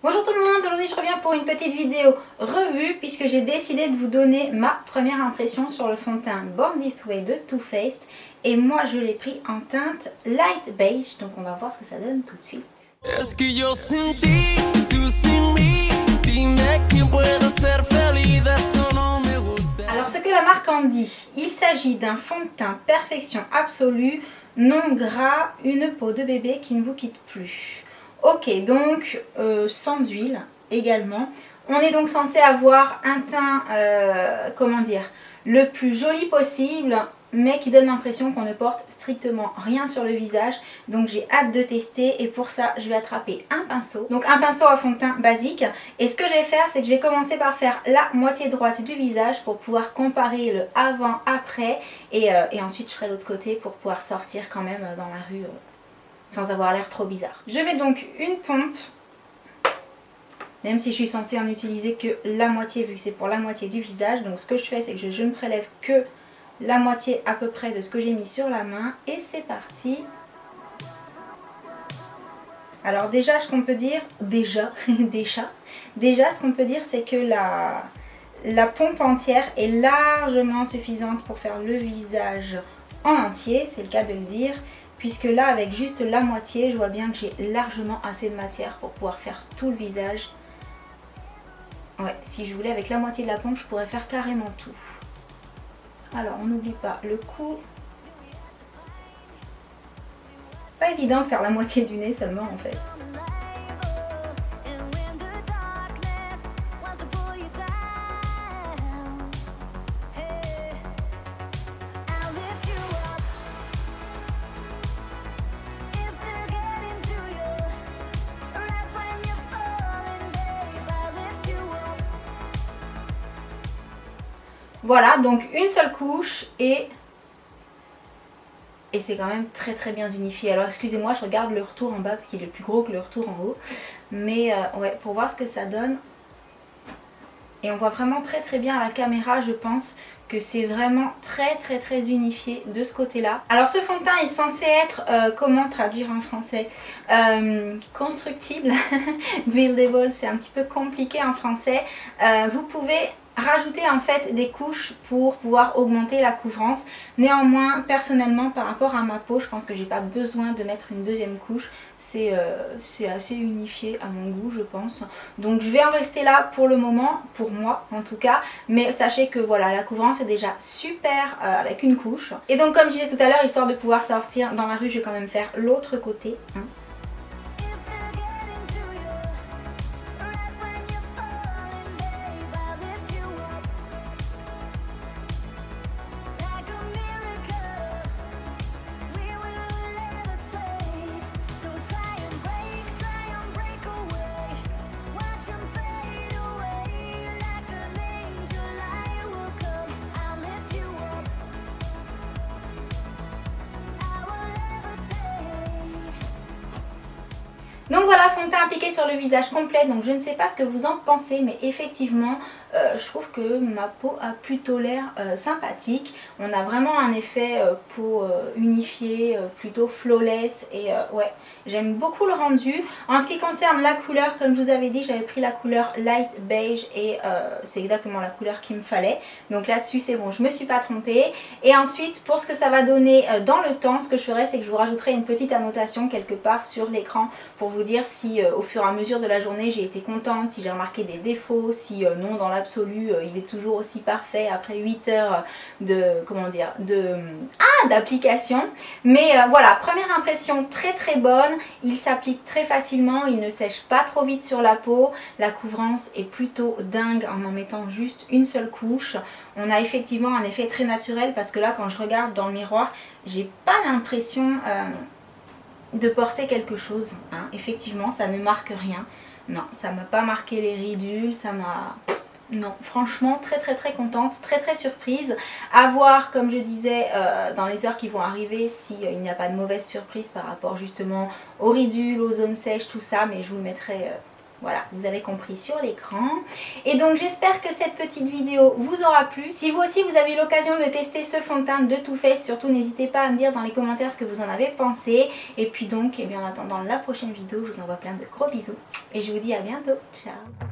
Bonjour tout le monde, aujourd'hui je reviens pour une petite vidéo revue puisque j'ai décidé de vous donner ma première impression sur le fond de teint Born This Way de Too Faced et moi je l'ai pris en teinte light beige, donc on va voir ce que ça donne tout de suite. Es que yo sin ti, tú sin mí, dime quién puede ser feliz, esto no me gusta. Alors ce que la marque en dit, il s'agit d'un fond de teint perfection absolue, non gras, une peau de bébé qui ne vous quitte plus. Ok, donc sans huile également. On est donc censé avoir un teint, comment dire, le plus joli possible, mais qui donne l'impression qu'on ne porte strictement rien sur le visage. Donc j'ai hâte de tester et pour ça je vais attraper un pinceau. Donc un pinceau à fond de teint basique. Et ce que je vais faire, c'est que je vais commencer par faire la moitié droite du visage pour pouvoir comparer le avant-après. Et ensuite je ferai l'autre côté pour pouvoir sortir quand même dans la rue sans avoir l'air trop bizarre. Je mets donc une pompe, même si je suis censée en utiliser que la moitié vu que c'est pour la moitié du visage. Donc ce que je fais, c'est que je ne prélève que la moitié à peu près de ce que j'ai mis sur la main et c'est parti. Alors déjà ce qu'on peut dire, ce qu'on peut dire c'est que la pompe entière est largement suffisante pour faire le visage en entier, c'est le cas de le dire. Puisque là avec juste la moitié, je vois bien que j'ai largement assez de matière pour pouvoir faire tout le visage. Ouais, si je voulais avec la moitié de la pompe, je pourrais faire carrément tout. Alors on n'oublie pas le cou. Pas évident de faire la moitié du nez seulement en fait. Voilà, donc une seule couche et c'est quand même très très bien unifié. Alors excusez-moi, je regarde le retour en bas parce qu'il est plus gros que le retour en haut. Mais ouais, pour voir ce que ça donne. Et on voit vraiment très très bien à la caméra, je pense que c'est vraiment très très très unifié de ce côté-là. Alors ce fond de teint est censé être, comment traduire en français, constructible. Buildable, c'est un petit peu compliqué en français. Vous pouvez rajouter en fait des couches pour pouvoir augmenter la couvrance. Néanmoins, personnellement par rapport à ma peau, je pense que j'ai pas besoin de mettre une deuxième couche. C'est assez unifié à mon goût, je pense. Donc je vais en rester là pour le moment, pour moi en tout cas. Mais sachez que voilà, la couvrance est déjà super avec une couche. Et donc comme je disais tout à l'heure, histoire de pouvoir sortir dans la rue, je vais quand même faire l'autre côté. Donc voilà, fond de teint appliqué sur le visage complet, donc je ne sais pas ce que vous en pensez, mais effectivement je trouve que ma peau a plutôt l'air sympathique. On a vraiment un effet peau unifiée, plutôt flawless et ouais, j'aime beaucoup le rendu. En ce qui concerne la couleur, comme je vous avais dit, j'avais pris la couleur light beige et c'est exactement la couleur qu'il me fallait. Donc là-dessus c'est bon, je me suis pas trompée. Et ensuite pour ce que ça va donner dans le temps, ce que je ferai c'est que je vous rajouterai une petite annotation quelque part sur l'écran pour vous dire si au fur et à mesure de la journée j'ai été contente, si j'ai remarqué des défauts, si non dans l'absolu il est toujours aussi parfait après 8 heures de, comment dire, d'application. Mais voilà, première impression très très bonne, il s'applique très facilement, il ne sèche pas trop vite sur la peau, la couvrance est plutôt dingue en mettant juste une seule couche. On a effectivement un effet très naturel parce que là quand je regarde dans le miroir, j'ai pas l'impression de porter quelque chose, hein. Effectivement ça ne marque rien, non ça m'a pas marqué les ridules, ça m'a... Non, franchement très très très contente, très très surprise. À voir comme je disais dans les heures qui vont arriver s'il n'y a pas de mauvaise surprise par rapport justement aux ridules, aux zones sèches, tout ça, mais je vous le mettrai Voilà, vous avez compris sur l'écran. Et donc j'espère que cette petite vidéo vous aura plu. Si vous aussi vous avez eu l'occasion de tester ce fond de teint de Too Faced, surtout n'hésitez pas à me dire dans les commentaires ce que vous en avez pensé. Et puis donc, en attendant la prochaine vidéo, je vous envoie plein de gros bisous. Et je vous dis à bientôt. Ciao.